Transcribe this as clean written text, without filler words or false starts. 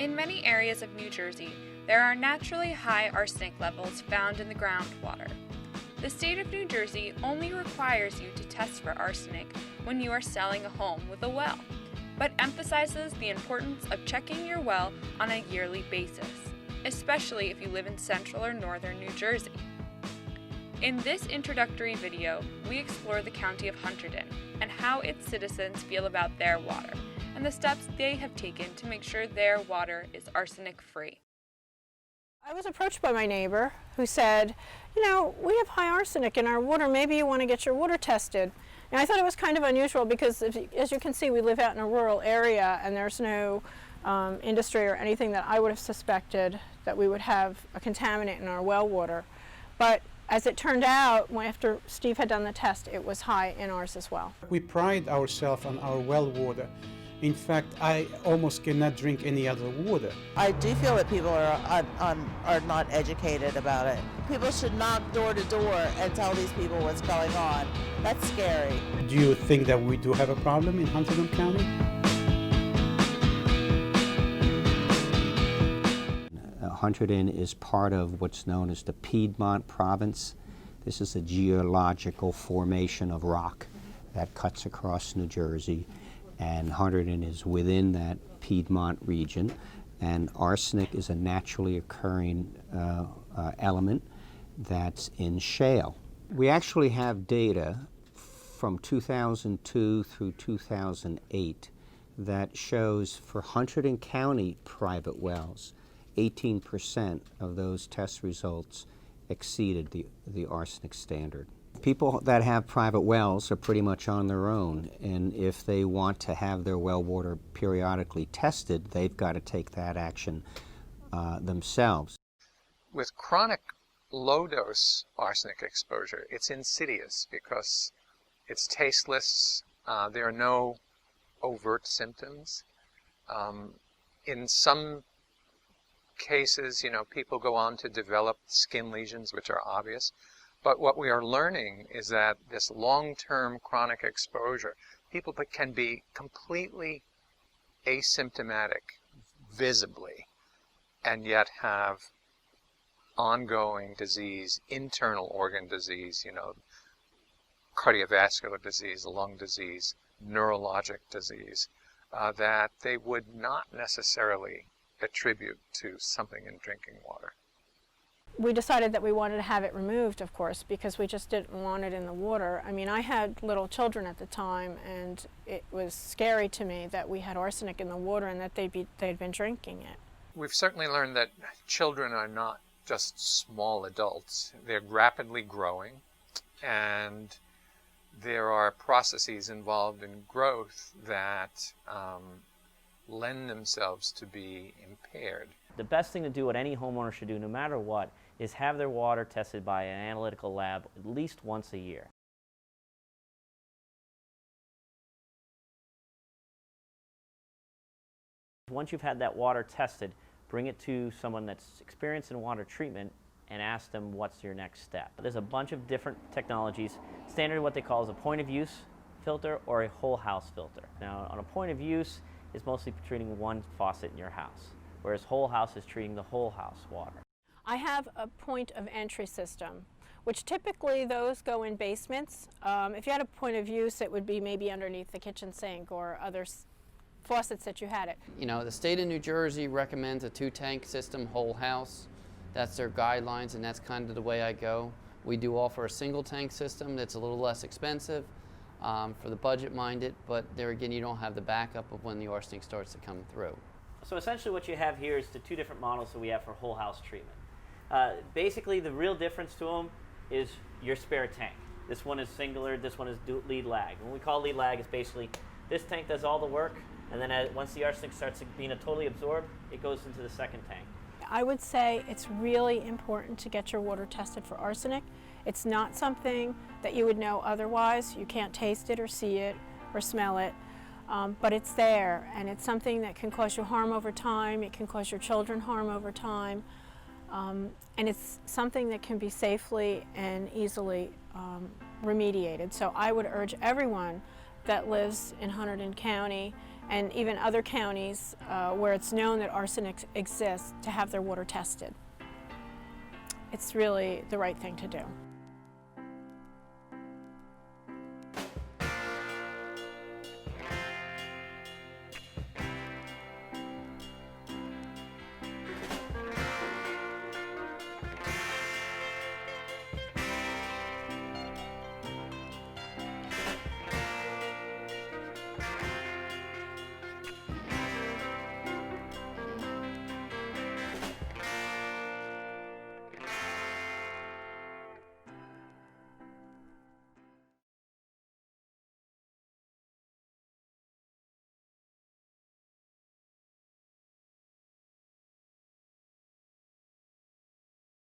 In many areas of New Jersey, there are naturally high arsenic levels found in the groundwater. The state of New Jersey only requires you to test for arsenic when you are selling a home with a well, but emphasizes the importance of checking your well on a yearly basis, especially if you live in central or northern New Jersey. In this introductory video, we explore the county of Hunterdon and how its citizens feel about their water, and the steps they have taken to make sure their water is arsenic-free. I was approached by my neighbor who said, you know, we have high arsenic in our water, maybe you want to get your water tested. And I thought it was kind of unusual because, as you can see, we live out in a rural area and there's no industry or anything that I would have suspected that we would have a contaminant in our well water. But as it turned out, after Steve had done the test, it was high in ours as well. We pride ourselves on our well water. In fact, I almost cannot drink any other water. I do feel that people are not educated about it. People should knock door to door and tell these people what's going on. That's scary. Do you think that we do have a problem in Hunterdon County? Hunterdon is part of what's known as the Piedmont province. This is a geological formation of rock that cuts across New Jersey, and Hunterdon is within that Piedmont region, and arsenic is a naturally occurring element that's in shale. We actually have data from 2002 through 2008 that shows for Hunterdon County private wells, 18% of those test results exceeded the arsenic standard. People that have private wells are pretty much on their own, and if they want to have their well water periodically tested, they've got to take that action themselves. With chronic low-dose arsenic exposure, it's insidious because it's tasteless. There are no overt symptoms. In some cases, people go on to develop skin lesions, which are obvious. But what we are learning is that this long-term chronic exposure, people can be completely asymptomatic visibly and yet have ongoing disease, internal organ disease, cardiovascular disease, lung disease, neurologic disease, that they would not necessarily attribute to something in drinking water. We decided that we wanted to have it removed, of course, because we just didn't want it in the water. I mean, I had little children at the time, and it was scary to me that we had arsenic in the water and that they'd been drinking it. We've certainly learned that children are not just small adults. They're rapidly growing, and there are processes involved in growth that lend themselves to be impaired. The best thing to do, what any homeowner should do, no matter what, is have their water tested by an analytical lab at least once a year. Once you've had that water tested, bring it to someone that's experienced in water treatment and ask them what's your next step. There's a bunch of different technologies. Standard, what they call is a point of use filter or a whole house filter. Now, on a point of use, is mostly treating one faucet in your house, whereas whole house is treating the whole house water. I have a point of entry system, which typically those go in basements. If you had a point of use, it would be maybe underneath the kitchen sink or other faucets that you had it. The state of New Jersey recommends a 2-tank system, whole house. That's their guidelines, and that's kind of the way I go. We do offer a single tank system that's a little less expensive for the budget-minded, but there again, you don't have the backup of when the arsenic starts to come through. So essentially what you have here is the two different models that we have for whole house treatment. Basically, the real difference to them is your spare tank. This one is singular, this one is lead lag. When we call lead lag, is basically this tank does all the work, and then once the arsenic starts being totally absorbed, it goes into the second tank. I would say it's really important to get your water tested for arsenic. It's not something that you would know otherwise. You can't taste it or see it or smell it, but it's there, and it's something that can cause you harm over time. It can cause your children harm over time, and it's something that can be safely and easily remediated. So I would urge everyone that lives in Hunterdon County and even other counties where it's known that arsenic exists to have their water tested. It's really the right thing to do.